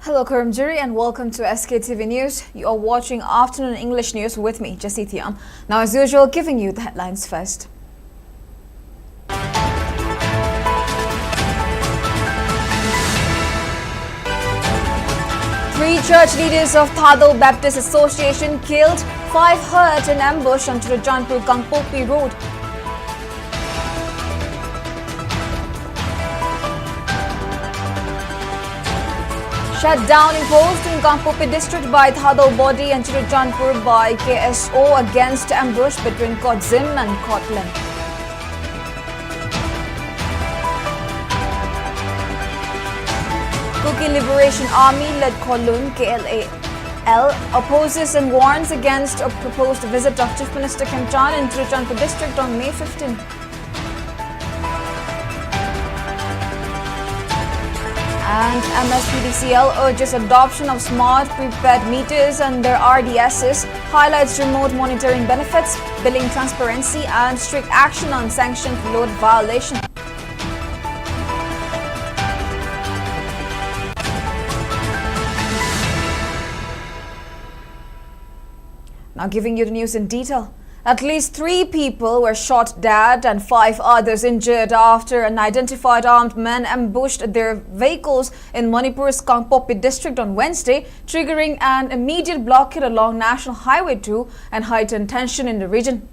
Hello Kurumjiri and welcome to SKTV News. You are watching Afternoon English News with me, Jessie Thiam. Now as usual, giving you the headlines first. Three church leaders of Thado Baptist Association killed, 5 hurt in ambush on Churajanpur Gangpokpi Road. Shutdown imposed in Gangpokpi district by Thado body and Churajanpur by KSO against ambush between Kotzim and Kotlan. Kuki Liberation Army led Kowloon KLAL opposes and warns against a proposed visit of Chief Minister Khemchand in Churajanpur district on May 15. And MSPDCL urges adoption of smart prepaid meters and their RDSs, highlights remote monitoring benefits, billing transparency and strict action on sanctioned load violation. Now giving you the news in detail. At least 3 people were shot dead and 5 others injured after unidentified armed men ambushed their vehicles in Manipur's Gangpokpi district on Wednesday, triggering an immediate blockade along National Highway 2 and heightened tension in the region.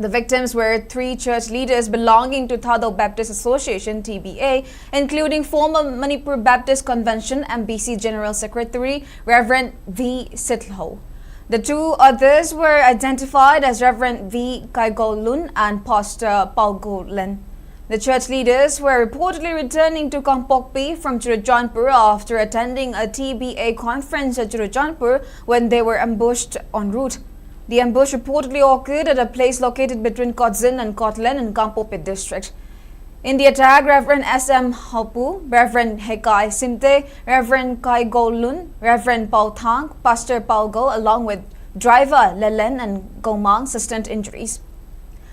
The victims were 3 church leaders belonging to Thado Baptist Association (TBA), including former Manipur Baptist Convention MBC General Secretary Reverend V. Sitlo. The 2 others were identified as Reverend V. Kaigolun and Pastor Paugolen. The church leaders were reportedly returning to Gangpokpi from Churajanpur after attending a TBA conference at Churajanpur when they were ambushed en route. The ambush reportedly occurred at a place located between Kotzin and Kotlan in Gangpokpi district. In the attack, Reverend S.M. Hapu, Reverend Hekai Simte, Reverend Kai Golun, Reverend Pao Thang, Pastor Pao Go, along with driver Lelen and Gomang sustained injuries.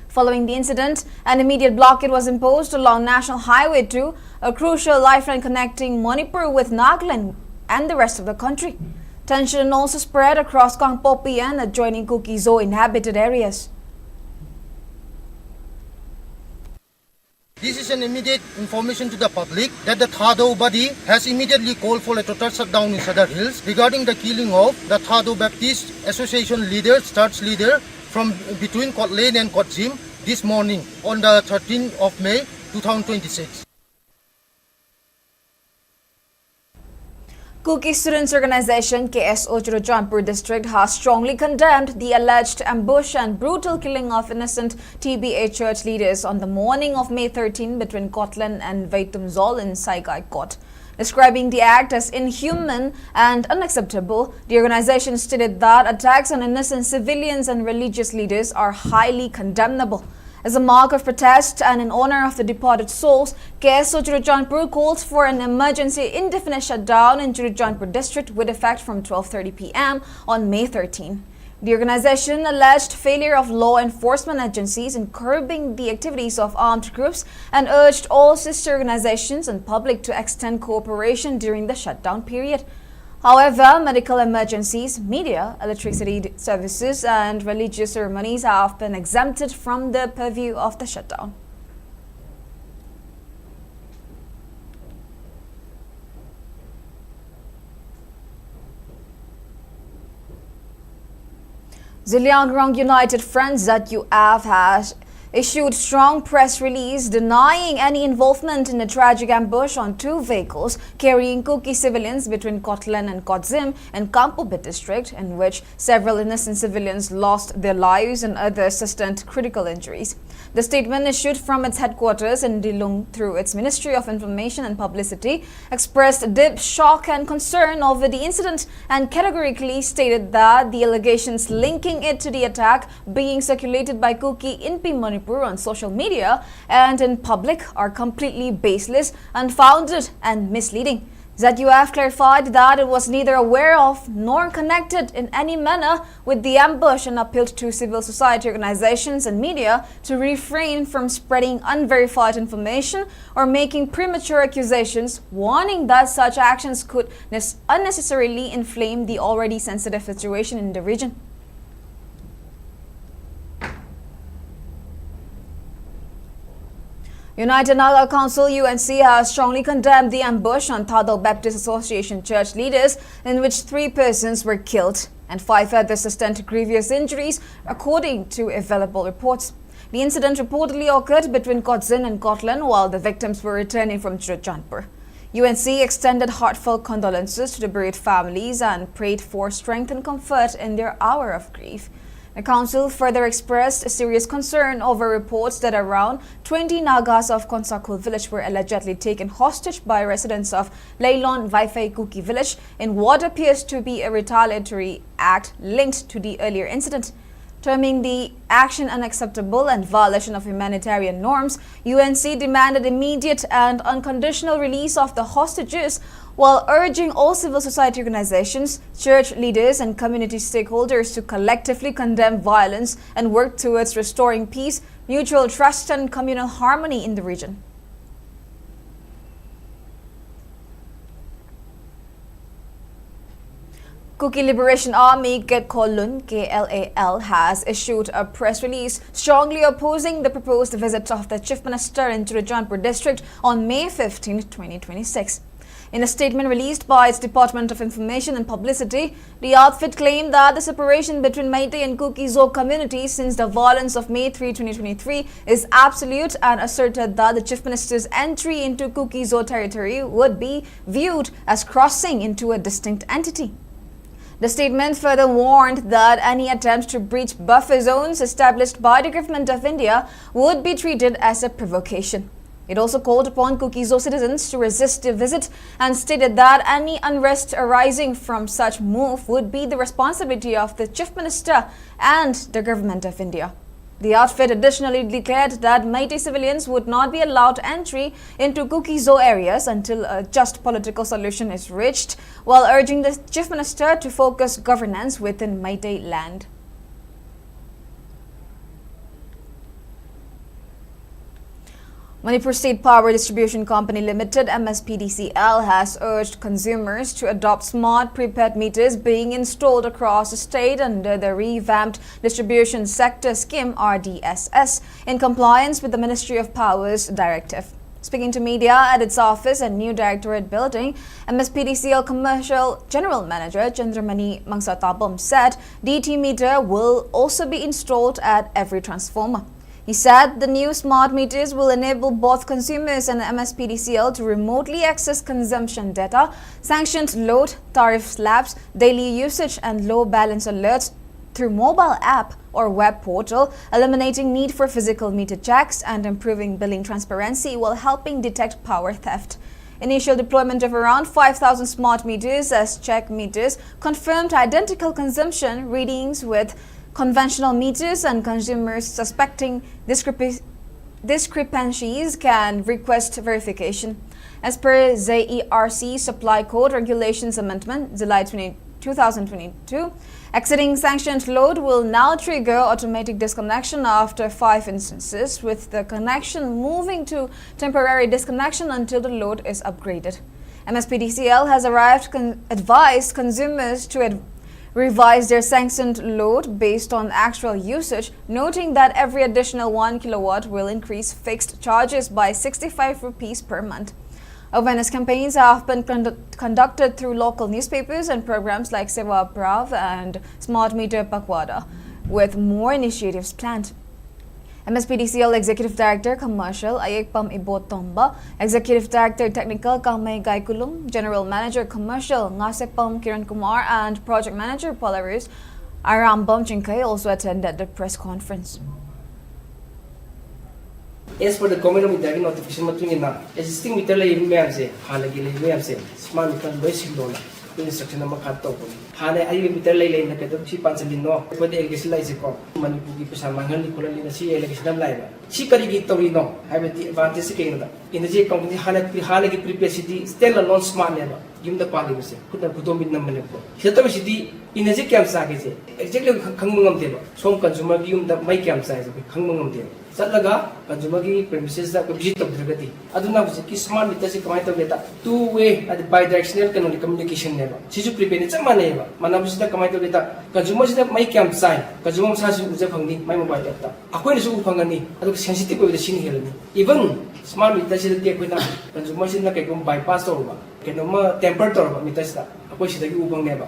Following the incident, an immediate blockade was imposed along National Highway 2, a crucial lifeline connecting Manipur with Nagaland and the rest of the country. Tension also spread across Gangpokpi and adjoining Kuki-Zo inhabited areas. This is an immediate information to the public that the Thado body has immediately called for a total shutdown in Sadar Hills regarding the killing of the Thado Baptist Association leader, church leader from between Kotlan and Kotzim this morning on the 13th of May 2026. Kuki Students Organization KSO Churajanpur district has strongly condemned the alleged ambush and brutal killing of innocent TBA church leaders on the morning of May 13 between Kotlan and Vaitumzol in Saigai Kot. Describing the act as inhuman and unacceptable, the organization stated that attacks on innocent civilians and religious leaders are highly condemnable. As a mark of protest and in honor of the departed souls, KSO Churajanpur calls for an emergency indefinite shutdown in Churajanpur district with effect from 12:30 p.m. on May 13. The organization alleged failure of law enforcement agencies in curbing the activities of armed groups and urged all sister organizations and public to extend cooperation during the shutdown period. However, medical emergencies, media, electricity services and religious ceremonies have been exempted from the purview of the shutdown. Ziliangrong United Front ZUF has issued strong press release denying any involvement in a tragic ambush on 2 vehicles carrying Kuki civilians between Kotlan and Kotzim in Gangpokpi district, in which several innocent civilians lost their lives and others sustained critical injuries. The statement issued from its headquarters in Dilung through its Ministry of Information and Publicity expressed deep shock and concern over the incident and categorically stated that the allegations linking it to the attack being circulated by Kuki in Manipur on social media and in public are completely baseless, unfounded and misleading. ZUF clarified that it was neither aware of nor connected in any manner with the ambush and appealed to civil society organizations and media to refrain from spreading unverified information or making premature accusations, warning that such actions could unnecessarily inflame the already sensitive situation in the region. United Naga Council UNC has strongly condemned the ambush on Thado Baptist Association church leaders in which 3 persons were killed and 5 others sustained grievous injuries according to available reports. The incident reportedly occurred between Kotzin and Kotlan while the victims were returning from Churachandpur. UNC extended heartfelt condolences to the bereaved families and prayed for strength and comfort in their hour of grief. The council further expressed a serious concern over reports that around 20 Nagas of Konsakul village were allegedly taken hostage by residents of Leilon Vaifei Kuki village in what appears to be a retaliatory act linked to the earlier incident. Terming the action unacceptable and violation of humanitarian norms, UNC demanded immediate and unconditional release of the hostages while urging all civil society organizations, church leaders and community stakeholders to collectively condemn violence and work towards restoring peace, mutual trust and communal harmony in the region. Kuki Liberation Army Getkolun KLAL has issued a press release strongly opposing the proposed visit of the Chief Minister in Churachandpur district on May 15, 2026. In a statement released by its Department of Information and Publicity, the outfit claimed that the separation between Meitei and Kuki Zo communities since the violence of May 3, 2023 is absolute and asserted that the Chief Minister's entry into Kuki Zo territory would be viewed as crossing into a distinct entity. The statement further warned that any attempt to breach buffer zones established by the Government of India would be treated as a provocation. It also called upon Kuki Zo citizens to resist the visit and stated that any unrest arising from such move would be the responsibility of the Chief Minister and the Government of India. The outfit additionally declared that Meitei civilians would not be allowed entry into Kuki Zo areas until a just political solution is reached, while urging the Chief Minister to focus governance within Meitei land. Manipur State Power Distribution Company Limited MSPDCL has urged consumers to adopt smart prepaid meters being installed across the state under the revamped Distribution Sector Scheme RDSS in compliance with the Ministry of Power's directive. Speaking to media at its office and new directorate building, MSPDCL Commercial General Manager Chandramani Mangsatabam said DT meter will also be installed at every transformer. He said the new smart meters will enable both consumers and MSPDCL to remotely access consumption data, sanctioned load, tariff slabs, daily usage and low balance alerts through mobile app or web portal, eliminating need for physical meter checks and improving billing transparency while helping detect power theft. Initial deployment of around 5,000 smart meters as check meters confirmed identical consumption readings with conventional meters, and consumers suspecting discrepancies can request verification. As per ZERC Supply Code Regulations Amendment, July 2022, exceeding sanctioned load will now trigger automatic disconnection after 5 instances, with the connection moving to temporary disconnection until the load is upgraded. MSPDCL has advised consumers to revise their sanctioned load based on actual usage, noting that every additional 1 kilowatt will increase fixed charges by 65 rupees per month. Awareness campaigns have been conducted through local newspapers and programs like Seva Prav and Smart Meter Pakwada, with more initiatives planned. MSPDCL Executive Director Commercial Ayekpam Ibotomba, Executive Director Technical Kamay Gaikulum, General Manager Commercial Ngasepam Kiran Kumar and Project Manager Polaris Arambam Chinkay also attended the press conference. As for the comment of the notification between existing meter laying smart meter instruction na makato ko. Hana ay meter lay na kadto si pansalin no. Pwede elegation lay si ko. Manipuri pa sa manghali ko lang na si elegation na lay ba. She carried Torino, have the advantage again. In the J company, Halaki prepare still alone smart never. Give the party, could have put on with Manipur. Shutdown city in a camp size, exactly Kangmum Deva. Some consumer view that my camp size of Kangmum Deva. Satlaga, Kajumagi premises that could visit of Dragati. I don't know if it's smart because it might have data. Two-way at the bidirectional canonic communication never. Sisu prepare it's a maneva. Manabusita Kamaito data. Kajumos that my camp sign. Kajumos has my mobile data. Aqua is Upangani. I look sensitive with the shin here. Even smart meters is the take with us. Kajumos in the bypass over. Kenoma temperature of Mitesta. Aqua is the Upang never.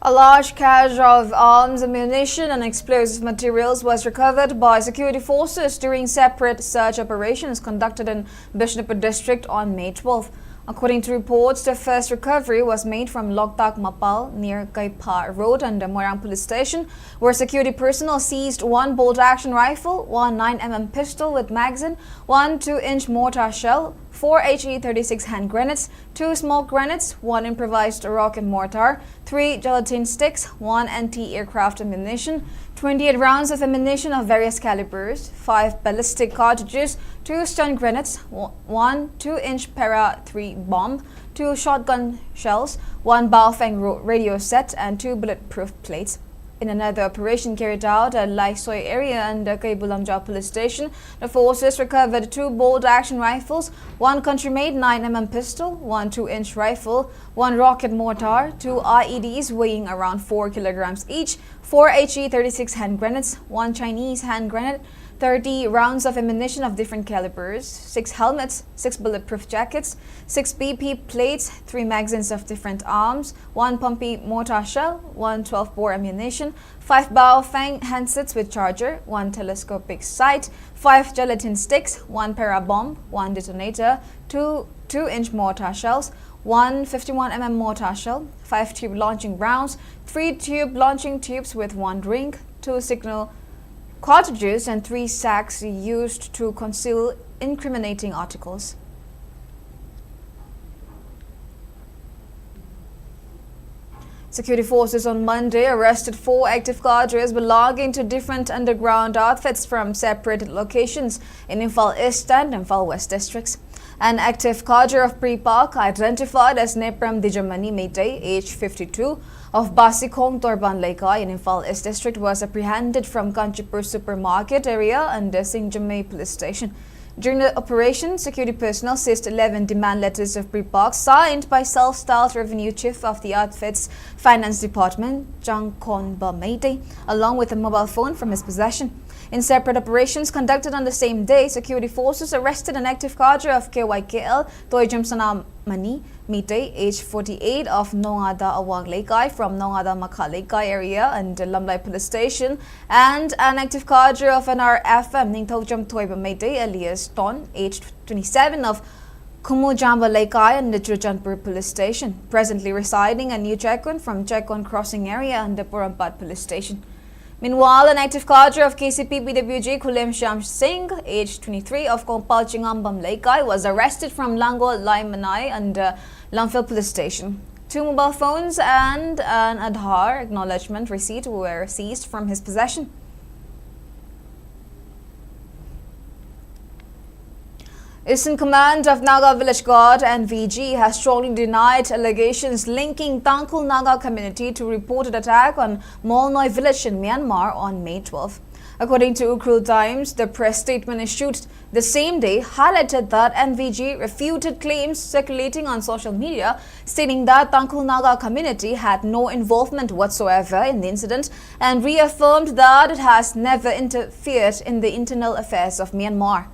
A large cache of arms, ammunition and explosive materials was recovered by security forces during separate search operations conducted in Bishnupur district on May 12. According to reports, the first recovery was made from Loktak Mapal near Kaipa Road under Moirang Police Station, where security personnel seized one bolt-action rifle, one 9mm pistol with magazine, one 2-inch mortar shell, 4 HE-36 hand grenades, 2 smoke grenades, 1 improvised rocket mortar, 3 gelatin sticks, 1 anti-aircraft ammunition, 28 rounds of ammunition of various calibers, 5 ballistic cartridges, 2 stun grenades, 1 2-inch para-3 bomb, 2 shotgun shells, 1 Baofeng radio set, and 2 bulletproof plates. In another operation carried out at Lai Soi area under Kaibulamja Police Station, the forces recovered 2 bolt-action rifles, 1 country-made 9mm pistol, 1 2-inch rifle, 1 rocket mortar, 2 IEDs weighing around 4 kilograms each, 4 HE-36 hand grenades, 1 Chinese hand grenade, 30 rounds of ammunition of different calibers, 6 helmets, 6 bulletproof jackets, 6 BP plates, 3 magazines of different arms, 1 pumpy mortar shell, 1 12-bore ammunition, 5 Baofeng handsets with charger, 1 telescopic sight, 5 gelatin sticks, 1 para-bomb, 1 detonator, 2 2-inch mortar shells, 1 51mm mortar shell, 5 tube launching rounds, 3 tube launching tubes with 1 ring, 2 signal cartridges and 3 sacks used to conceal incriminating articles. Security forces on Monday arrested 4 active cadres belonging to different underground outfits from separate locations in Imphal East and Imphal West districts. An active cadre of Pre-Park, identified as Nepram Dijamani Meitei, age 52, of Basikong Torban Laikai in Imphal East district was apprehended from Kanchipur supermarket area under Singjamay police station. During the operation, security personnel seized 11 demand letters of Pre-Park signed by self-styled revenue chief of the outfit's finance department, Jangkonba Meitei, along with a mobile phone from his possession. In separate operations conducted on the same day, security forces arrested an active cadre of KYKL, Toijam Sanam Mani Meitei, age 48, of Nongada Awang Laikai from Nongada Makha Laikai area and Lamlai police station, and an active cadre of NRFM Ningthaujam Toiba Meitei, alias Ton, age 27, of Kumujamba Laikai and the Churchandpur police station, presently residing at New Chekon from Chekon crossing area and the Purampat police station. Meanwhile, an active cadre of KCP BWG Kulem Sham Singh, aged 23, of Kompal Chingambam Laikai, was arrested from Lango Laimanai and Lamphil police station. 2 mobile phones and an Aadhaar acknowledgement receipt were seized from his possession. Eastern Command of Naga Village Guard NVG has strongly denied allegations linking Tangkhul Naga community to reported attack on Molnoi village in Myanmar on May 12. According to Ukhrul Times, the press statement issued the same day highlighted that NVG refuted claims circulating on social media stating that Tangkhul Naga community had no involvement whatsoever in the incident and reaffirmed that it has never interfered in the internal affairs of Myanmar.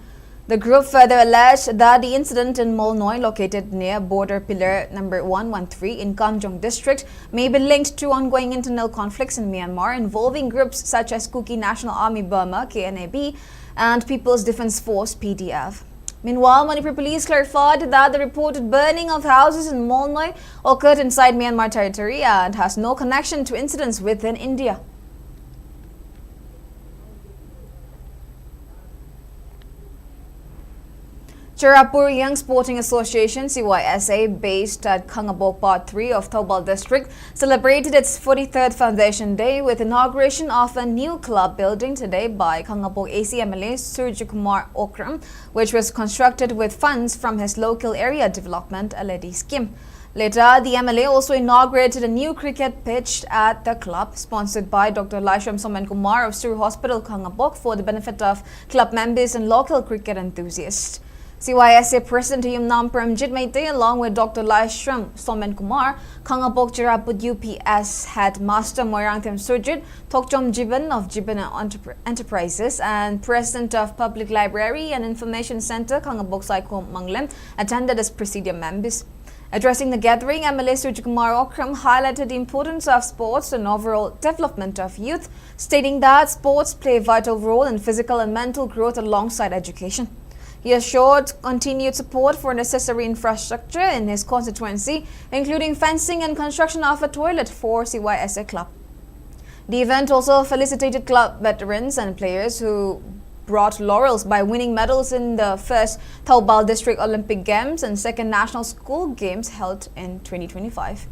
The group further alleged that the incident in Molnoi, located near border pillar number 113 in Kamjong district, may be linked to ongoing internal conflicts in Myanmar involving groups such as Kuki National Army Burma (KNAB) and People's Defence Force (PDF). Meanwhile, Manipur police clarified that the reported burning of houses in Molnoi occurred inside Myanmar territory and has no connection to incidents within India. Cherapur Young Sporting Association CYSA, based at Khangabok Part 3 of Thoubal District, celebrated its 43rd Foundation Day with inauguration of a new club building today by Khangabok AC MLA Surjikumar Okram, which was constructed with funds from his local area development LED scheme. Later, the MLA also inaugurated a new cricket pitch at the club, sponsored by Dr. Laishram Somen Kumar of Sur Hospital, Khangabok, for the benefit of club members and local cricket enthusiasts. CYSA President Yumnam Premjit Meite, along with Dr. Laishram Somen Kumar, Khangabok Cheraput UPS Headmaster Moirangthem Surjit, Tokchom Jiban of Jiban Enterprises, and President of Public Library and Information Center, Khangabok Saiko Manglem, attended as presidium members. Addressing the gathering, MLA Surjikumar Okram highlighted the importance of sports and overall development of youth, stating that sports play a vital role in physical and mental growth alongside education. He assured continued support for necessary infrastructure in his constituency, including fencing and construction of a toilet for CYSA club. The event also felicitated club veterans and players who brought laurels by winning medals in the first Thoubal District Olympic Games and second National School Games held in 2025.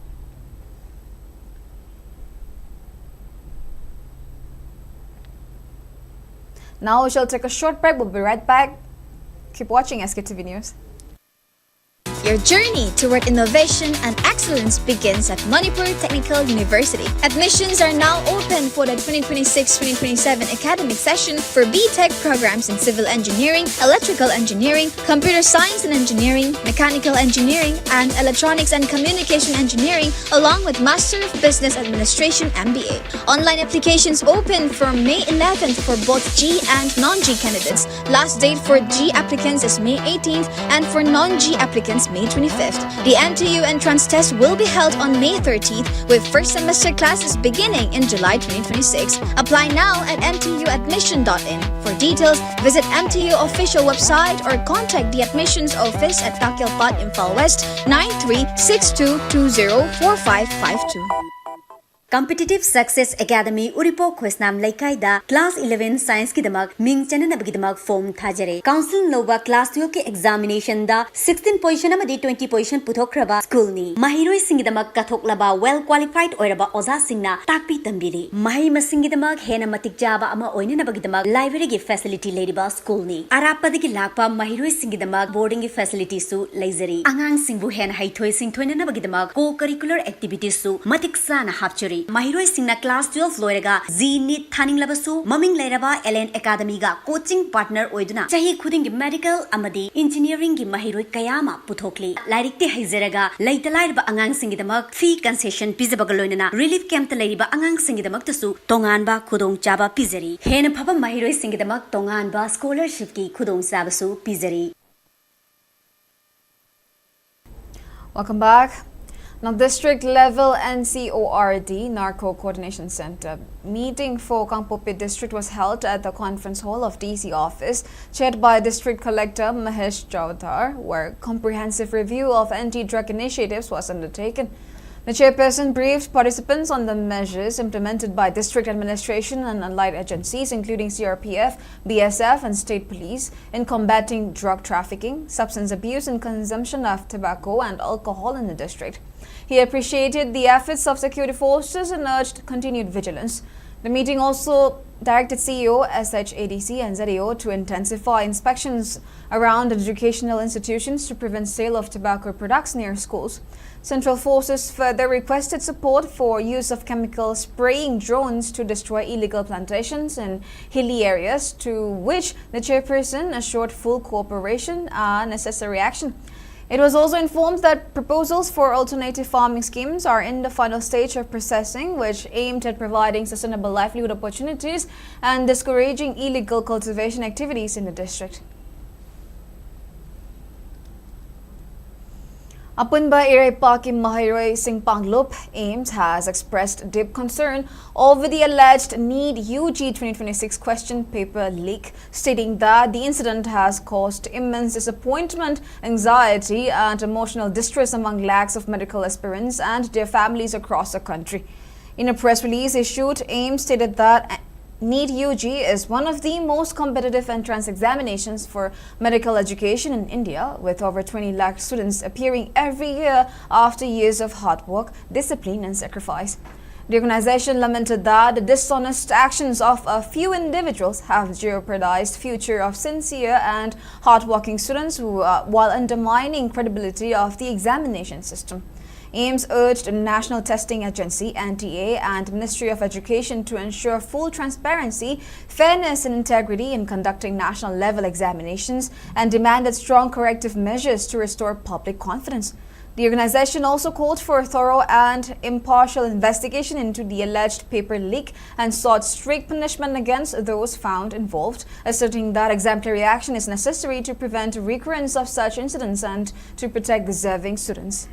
Now we shall take a short break. We'll be right back. Keep watching Sktv'S News. Your journey toward innovation and excellence begins at Manipur Technical University. Admissions are now open for the 2026-2027 academic session for B.Tech programs in civil engineering, electrical engineering, computer science and engineering, mechanical engineering, and electronics and communication engineering, along with Master of Business Administration MBA. Online applications open from May 11th for both G and non-G candidates. Last date for G applicants is May 18th and for non-G applicants May 25th. The NTU entrance test will be held on May 13th, with first semester classes beginning in July 2026. Apply now at mtuadmission.in. For details, visit MTU official website or contact the admissions office at Takilpat, Imphal West, 9362204552. Competitive Success Academy Uripo Khosnam Laikaida Class 11 Science ki damak ming chanana bagi damak form thajare. Council loba Class 12 ke examination da 16 position amadi 20 position puthokraba school ni. Mahiroi singi damak kathoklaba well qualified oiraba oza singna takpi tambiri. Mahi masingi damak hena matik jaba ama oina bagi damak library ki facility leriba school ni. Arapada ki lakpa mahiroi singi damak boarding ki facility su laizari. Angang singbu hena haithoi sing thoina bagi damak co-curricular activities su matik sana hapchuri. Mahiroi singna class 12 loiraga NEET thaning labasu maming lairaba LN Academy ga coaching partner oiduna chahi khuding gi medical amadi engineering gi mahiroi kayama puthokli lairikte haizeraga leitalairba angang singidamak fee concession pizabagaloinana relief camp ta lairiba angang singidamak tasu tonganba khudong chaba pizari hena phaba mahiroi singidamak tonganba scholarship ki khudong sabasu pizari. Welcome back. Now, district level NCORD Narco Coordination Center meeting for Kangpopi district was held at the conference hall of DC office, chaired by District Collector Mahesh Chowdhar, where comprehensive review of anti-drug initiatives was undertaken. The chairperson briefed participants on the measures implemented by district administration and allied agencies, including CRPF, BSF, and state police, in combating drug trafficking, substance abuse, and consumption of tobacco and alcohol in the district. He appreciated the efforts of security forces and urged continued vigilance. The meeting also directed CEO, SHADC, and ZAO to intensify inspections around educational institutions to prevent sale of tobacco products near schools. Central Forces further requested support for use of chemical spraying drones to destroy illegal plantations in hilly areas, to which the chairperson assured full cooperation and necessary action. It was also informed that proposals for alternative farming schemes are in the final stage of processing, which aimed at providing sustainable livelihood opportunities and discouraging illegal cultivation activities in the district. Apunba Irepaki Mahiroi Singpanglup, AIMS, has expressed deep concern over the alleged NEET UG 2026 question paper leak, stating that the incident has caused immense disappointment, anxiety, and emotional distress among lakhs of medical aspirants and their families across the country. In a press release issued, AIMS stated that NEET UG is one of the most competitive entrance examinations for medical education in India, with over 20 lakh students appearing every year after years of hard work, discipline and sacrifice. The organization lamented that the dishonest actions of a few individuals have jeopardized the future of sincere and hardworking students while undermining credibility of the examination system. AIMS urged the National Testing Agency (NTA) and Ministry of Education to ensure full transparency, fairness and integrity in conducting national-level examinations and demanded strong corrective measures to restore public confidence. The organization also called for a thorough and impartial investigation into the alleged paper leak and sought strict punishment against those found involved, asserting that exemplary action is necessary to prevent recurrence of such incidents and to protect deserving students.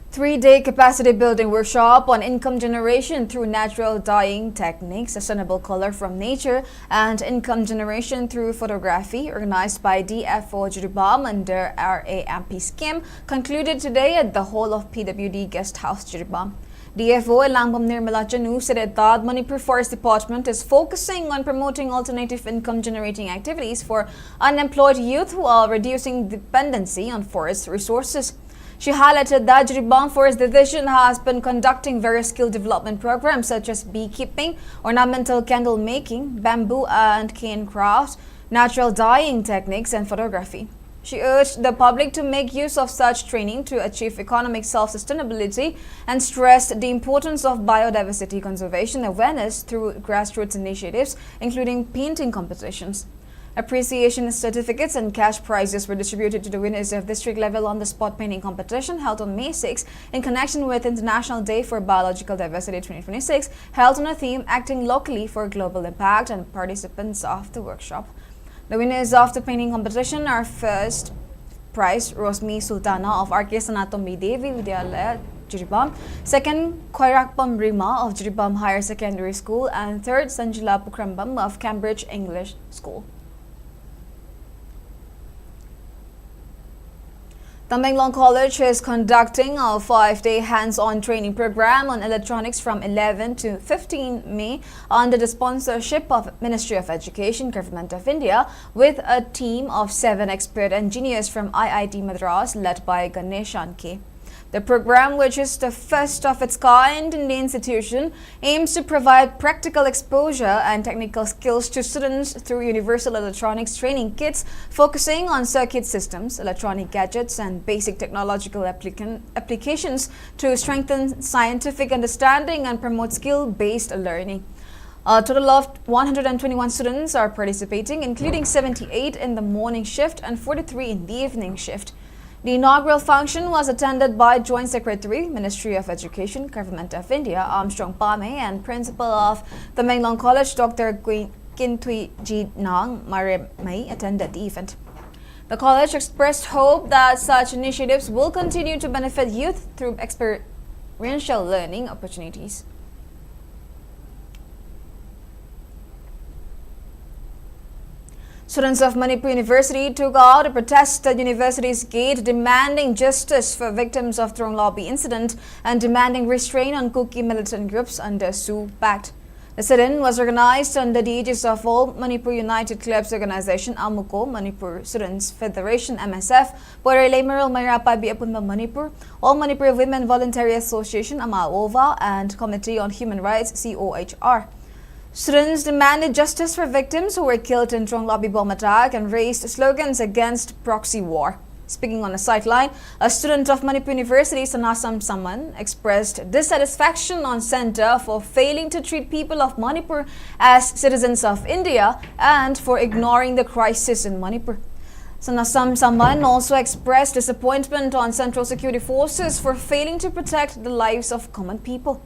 Three-day capacity building workshop on income generation through natural dyeing techniques, sustainable color from nature, and income generation through photography, organized by DFO Jiribam under RAMP scheme, concluded today at the Hall of PWD Guest House Jiribam. DFO Langbam Nirmala Chanu said that Manipur Forest Department is focusing on promoting alternative income generating activities for unemployed youth while reducing dependency on forest resources. She highlighted that Jiribam Forest Division has been conducting various skill development programs such as beekeeping, ornamental candle making, bamboo and cane crafts, natural dyeing techniques and photography. She urged the public to make use of such training to achieve economic self-sustainability and stressed the importance of biodiversity conservation awareness through grassroots initiatives, including painting competitions. Appreciation certificates and cash prizes were distributed to the winners of district-level on-the-spot painting competition held on May 6 in connection with International Day for Biological Diversity 2026, held on a theme acting locally for global impact and participants of the workshop. The winners of the painting competition are first prize Rosmi Sultana of R.K. Sanatomi Devi Vidyalaya, Jiribam, second Khairakpam Rima of Jiribam Higher Secondary School, and third Sanjila Pukrambam of Cambridge English School. Tamenglong College is conducting a 5-day hands-on training program on electronics from 11 to 15 May under the sponsorship of Ministry of Education, Government of India, with a team of 7 expert engineers from IIT Madras led by Ganeshan K. The program, which is the first of its kind in the institution, aims to provide practical exposure and technical skills to students through universal electronics training kits focusing on circuit systems, electronic gadgets, and basic technological applications to strengthen scientific understanding and promote skill-based learning. A total of 121 students are participating, including 78 in the morning shift and 43 in the evening shift. The inaugural function was attended by Joint Secretary, Ministry of Education, Government of India, Armstrong Pame, and Principal of the Tamenglong College, Dr. Kintui Jinang Maremai, attended the event. The college expressed hope that such initiatives will continue to benefit youth through experiential learning opportunities. Students of Manipur University took out a protest at university's gate demanding justice for victims of Trong Lobby incident and demanding restraint on Kuki militant groups under SU Pact. The sit-in was organized under the aegis of All Manipur United Clubs Organization Amuko, Manipur Students Federation MSF, Borele Meral Mayrapai Biapunma Manipur, All Manipur Women Voluntary Association AMAOVA, and Committee on Human Rights COHR. Students demanded justice for victims who were killed in Trong Lobby bomb attack and raised slogans against proxy war. Speaking on a sideline, a student of Manipur University, Sanasam Saman, expressed dissatisfaction on Centre for failing to treat people of Manipur as citizens of India and for ignoring the crisis in Manipur. Sanasam Saman also expressed disappointment on Central Security Forces for failing to protect the lives of common people.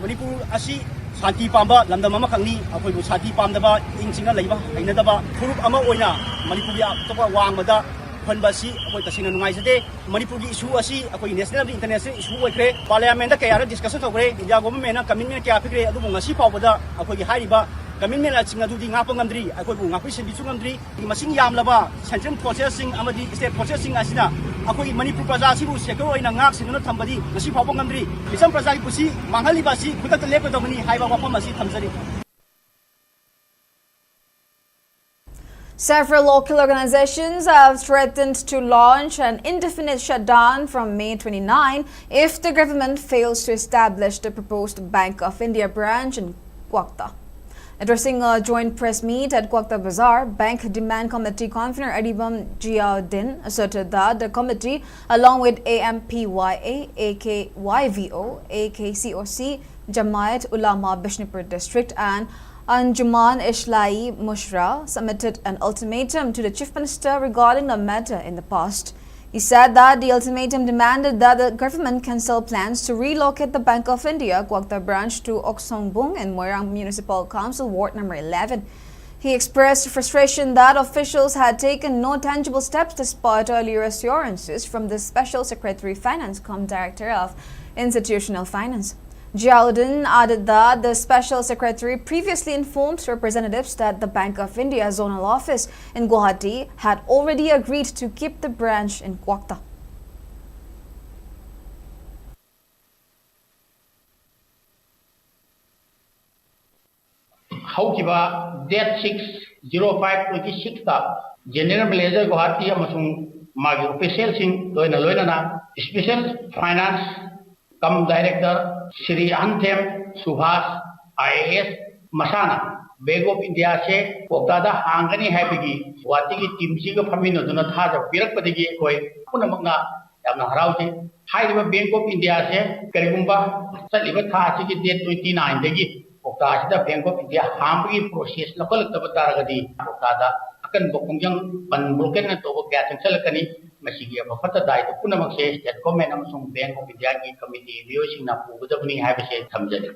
Manipur asi Santi Pamba, Landama Kangni, Apoy Sati Pamdaba, Inchina Leva, Ainadaba, Furup Ama Oina, Manipuria, Topa Wangada, Panbasi, Apoy Tasina Maizade, Manipuri issue asi, Apoy national international issue with Parliament, Kayara discussion of Ray, Yagomena, Kamina Capri, Adumasi Pavada, Apoy Hariba, Government aching adu di ngapa ngamdri akoi bu ngapi sen bisu ngamdri masing yam laba central processing amadi state processing asina akoi Manipur praja sibu secure oina ngak sinuna thambadi ngasi phawba ngamdri misam praja ki pusi manghali basi khudak lepa domani haiba wafam asi thamjari. Several local organizations have threatened to launch an indefinite shutdown from May 29 if the government fails to establish the proposed Bank of India branch in Waqf. Addressing a joint press meet at Waqf Bazaar, Bank Demand Committee Convener Adibam Jiauddin asserted that the committee, along with AMPYA, AKYVO, AKCOC, Jamaat Ulama Bishnupur District and Anjuman Ishlai Mushra, submitted an ultimatum to the Chief Minister regarding the matter in the past. He said that the ultimatum demanded that the government cancel plans to relocate the Bank of India Waqf branch to Oksongbung in Moirang Municipal Council Ward number 11. He expressed frustration that officials had taken no tangible steps despite earlier assurances from the Special Secretary Finance cum Director of Institutional Finance. Jiauddin added that the Special Secretary previously informed representatives that the Bank of India zonal office in Guwahati had already agreed to keep the branch in Waqf. Haukiba date 6/05/26 ta General Manager Guwahati amasung magi official sing loina Special Finance cum Director Shri Anthem Subhas IAS Masana Bank of India se Waqf hangani haibigi Guwahati ki team siga phamino duna thaja pirakpadigi koi punamakna yamna harauche haiba Bank of India se karigumba saliba tha sigi date 29 dagi Waqf da Bank of India hambagi process lakal tabattaragadi Waqf da akan bokongjang ban broken na to kya changsalakani masigi abafata dai to punamakse state government amasung Bank of India ki committee review singna pugudabni haibase thamjari.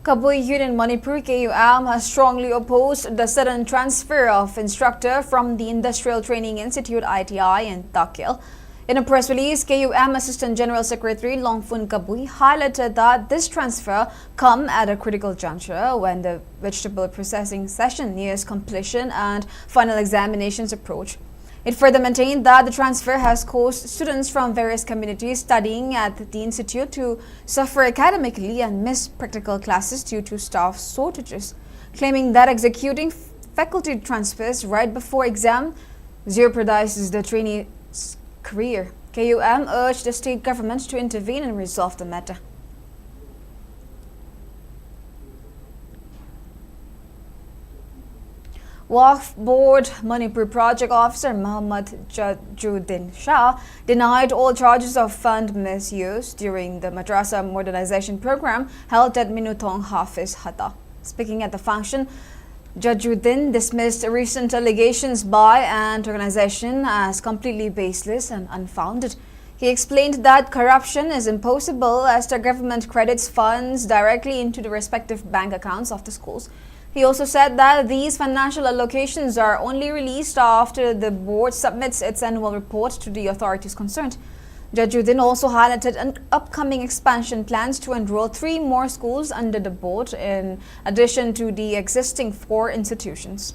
Kabui Union Manipur KUM has strongly opposed the sudden transfer of instructor from the Industrial Training Institute ITI in Takil. In a press release, KUM Assistant General Secretary Longfun Kabui highlighted that this transfer come at a critical juncture when the vegetable processing session nears completion and final examinations approach. It further maintained that the transfer has caused students from various communities studying at the institute to suffer academically and miss practical classes due to staff shortages, claiming that executing faculty transfers right before exam jeopardizes the trainee's career. KUM urged the state government to intervene and resolve the matter. Waqf Board Manipur Project Officer Muhammad Jajuddin Shah denied all charges of fund misuse during the Madrasa Modernization Program held at Minutong Hafiz Hatta. Speaking at the function, Jajuddin dismissed recent allegations by an organization as completely baseless and unfounded. He explained that corruption is impossible as the government credits funds directly into the respective bank accounts of the schools. He also said that these financial allocations are only released after the board submits its annual report to the authorities concerned. Jajuddin also highlighted an upcoming expansion plans to enroll 3 more schools under the board in addition to the existing 4 institutions.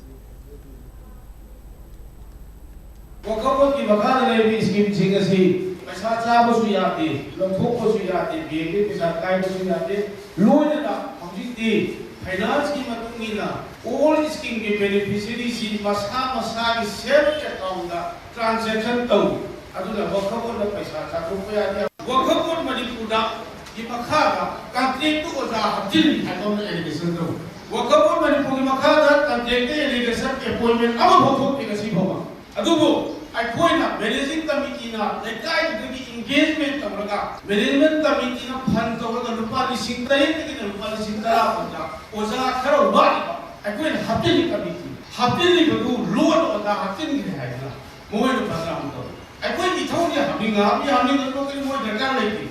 Finance की मतुंगीना all scheme के beneficiaries की मसा की self account का transaction तो अदुला Waqf board ना पैसा चाकू पे आते Waqf board मणिपुर दा ये मखा का contract तो उजा हब्जिल है तो allegation तो Waqf board मणिपुर की मखा दा contract allegation appointment अब होतो एक सी होगा अदुबो appoint ना managing committee ना लेकाई की engagement तमरका management committee ना fund तो का रुपा लिसिंग तरी की रुपा लिसिंग तरा पड़ा ओजा खरो बारी appoint happening committee happening को loan ओजा happening है ना मोए तो प्रोग्राम तो appoint की थोड़ी हमिंग तो कोई मोए दरकार नहीं थी.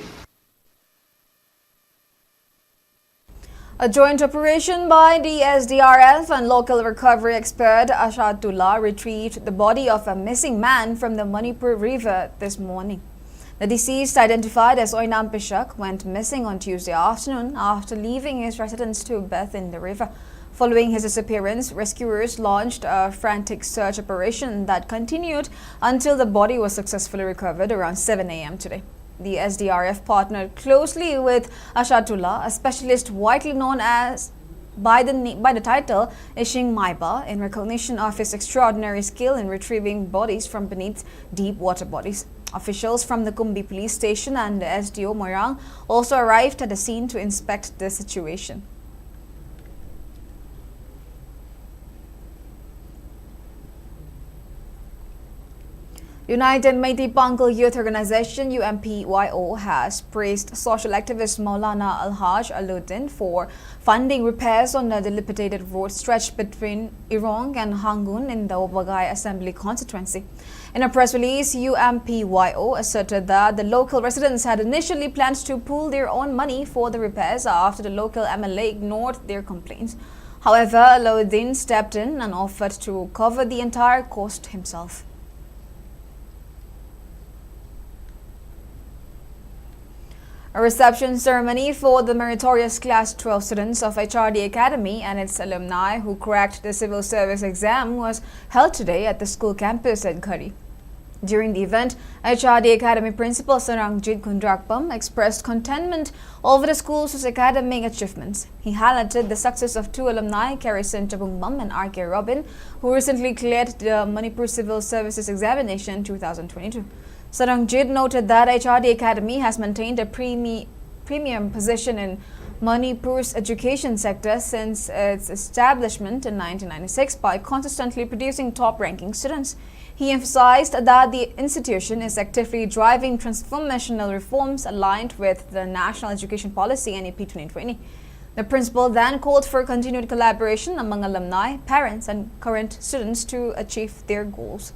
A joint operation by the SDRF and local recovery expert Ashadullah retrieved the body of a missing man from the Manipur River this morning. The deceased, identified as Oinam Pishak, went missing on Tuesday afternoon after leaving his residence to bathe in the river. Following his disappearance, rescuers launched a frantic search operation that continued until the body was successfully recovered around 7 a.m. today. The SDRF partnered closely with Ashatullah, a specialist widely known as by the title Ishing Maiba, in recognition of his extraordinary skill in retrieving bodies from beneath deep water bodies. Officials from the Kumbi police station and the SDO Moirang also arrived at the scene to inspect the situation. United Meitei Pangal Youth Organization UMPYO has praised social activist Maulana Al-Haj Aluddin for funding repairs on the dilapidated road stretch between Irong and Hangun in the Obagai Assembly constituency. In a press release, UMPYO asserted that the local residents had initially planned to pool their own money for the repairs after the local MLA ignored their complaints. However, Aluddin stepped in and offered to cover the entire cost himself. A reception ceremony for the meritorious Class 12 students of HRD Academy and its alumni who cracked the civil service exam was held today at the school campus at Khari. During the event, HRD Academy Principal Sarangjit Kundrakpam expressed contentment over the school's academic achievements. He highlighted the success of two alumni, Karisan Chabungbam and R.K. Robin, who recently cleared the Manipur Civil Services Examination 2022. Sarangjit noted that HRD Academy has maintained a premium position in Manipur's education sector since its establishment in 1996 by consistently producing top-ranking students. He emphasized that the institution is actively driving transformational reforms aligned with the National Education Policy NEP 2020. The principal then called for continued collaboration among alumni, parents, and current students to achieve their goals.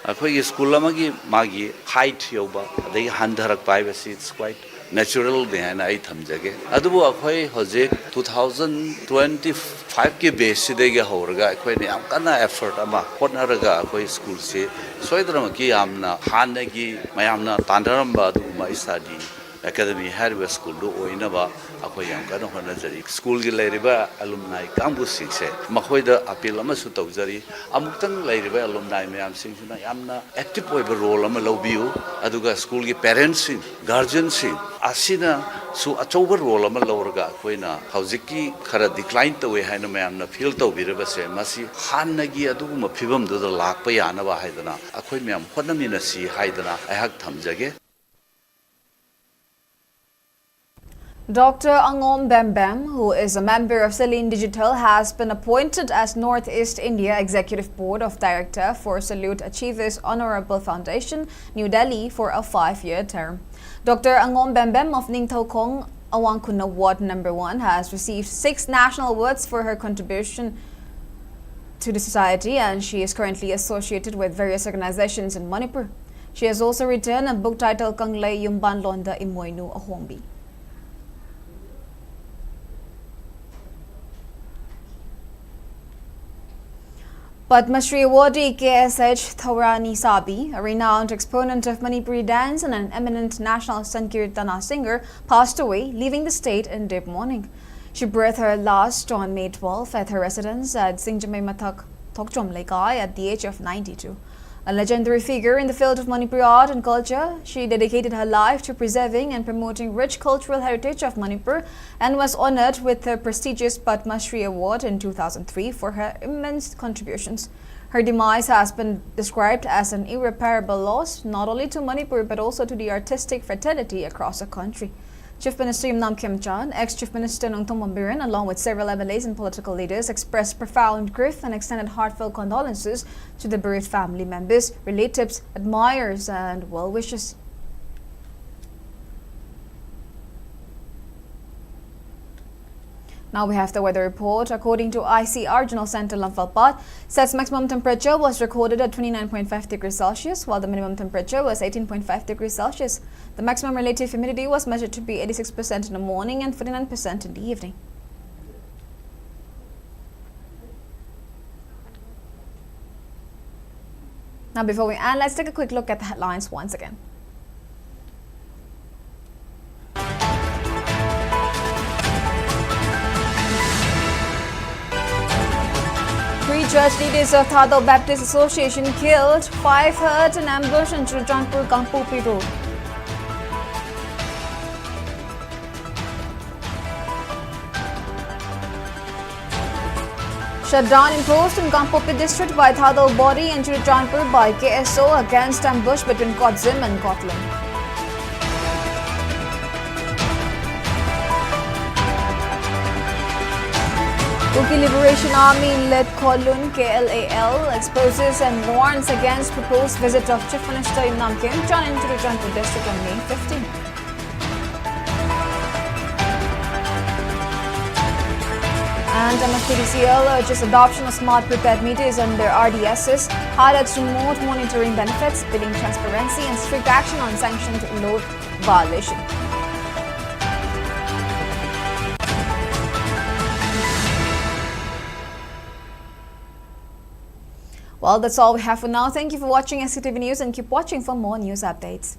Our school magi height yoba they handarak privacy it's quite natural behind I thamjage adubu akhoi hojek 2025 ki base sidege horaga akhoi ne yam kana effort ama hotnaraga akhoi school se soidrama ki yamna hanagi mayamna tandaramba adu ma study academy hardware school do oinaba akhoi yam kana honajari school gi leiriba alumni kambu singse makhoida appeal ama su tawjari amuktang leiriba alumni mayam singsuna yamna active oiba role ama lobiu aduga school gi parents sing guardians sing asina su achauba role ama lorga akoina haujiki khara decline tawe haina mayamna feel tawbiraba se masi hannagi aduguma phibam do lakpa yana ba haidana akoi mayam honamina si haidana ahak thamjage. Dr. Angom Bembem, who is a member of Celine Digital, has been appointed as Northeast India Executive Board of Director for Salute Achievers Honorable Foundation, New Delhi, for a 5-year term. Dr. Angom Bembem of Ningthau Awangkuna Ward No. 1 has received 6 national awards for her contribution to the society, and she is currently associated with various organizations in Manipur. She has also written a book titled Kanglei Yumban Londa Imoinu Ahongbi. Padma Shri awardee KSH Thaurani Sabi, a renowned exponent of Manipuri dance and an eminent national Sankirtana singer, passed away, leaving the state in deep mourning. She breathed her last on May 12 at her residence at Singjamay Mathak, Tokchom Lekai at the age of 92. A legendary figure in the field of Manipuri art and culture, she dedicated her life to preserving and promoting rich cultural heritage of Manipur and was honored with the prestigious Padma Shri Award in 2003 for her immense contributions. Her demise has been described as an irreparable loss not only to Manipur but also to the artistic fraternity across the country. Chief Minister Yumnam Khemchan, ex-Chief Minister Nongthong Mambiran, along with several MLAs and political leaders, expressed profound grief and extended heartfelt condolences to the bereaved family members, relatives, admirers, and well-wishers. Now we have the weather report. According to ICR Regional Center Lamphal, SET's maximum temperature was recorded at 29.5 degrees Celsius, while the minimum temperature was 18.5 degrees Celsius. The maximum relative humidity was measured to be 86% in the morning and 49% in the evening. Now, before we end, let's take a quick look at the headlines once again. Three church leaders of Thado Baptist Association killed, 5 hurt in ambush in Churachandpur Kampupi Road. Shutdown imposed in Kampupi district by Thado Body and Churachandpur by KSO against ambush between Kotzim and Kotlam. Kuki Liberation Army-led Kowloon KLAL exposes and warns against proposed visit of Chief Minister Imran Khan in Churachandpur district on May 15. And MSPDCL urges adoption of smart prepaid meters under RDSs, highlights remote monitoring benefits, billing transparency and strict action on sanctioned load violation. Well, that's all we have for now. Thank you for watching Sktv's News and keep watching for more news updates.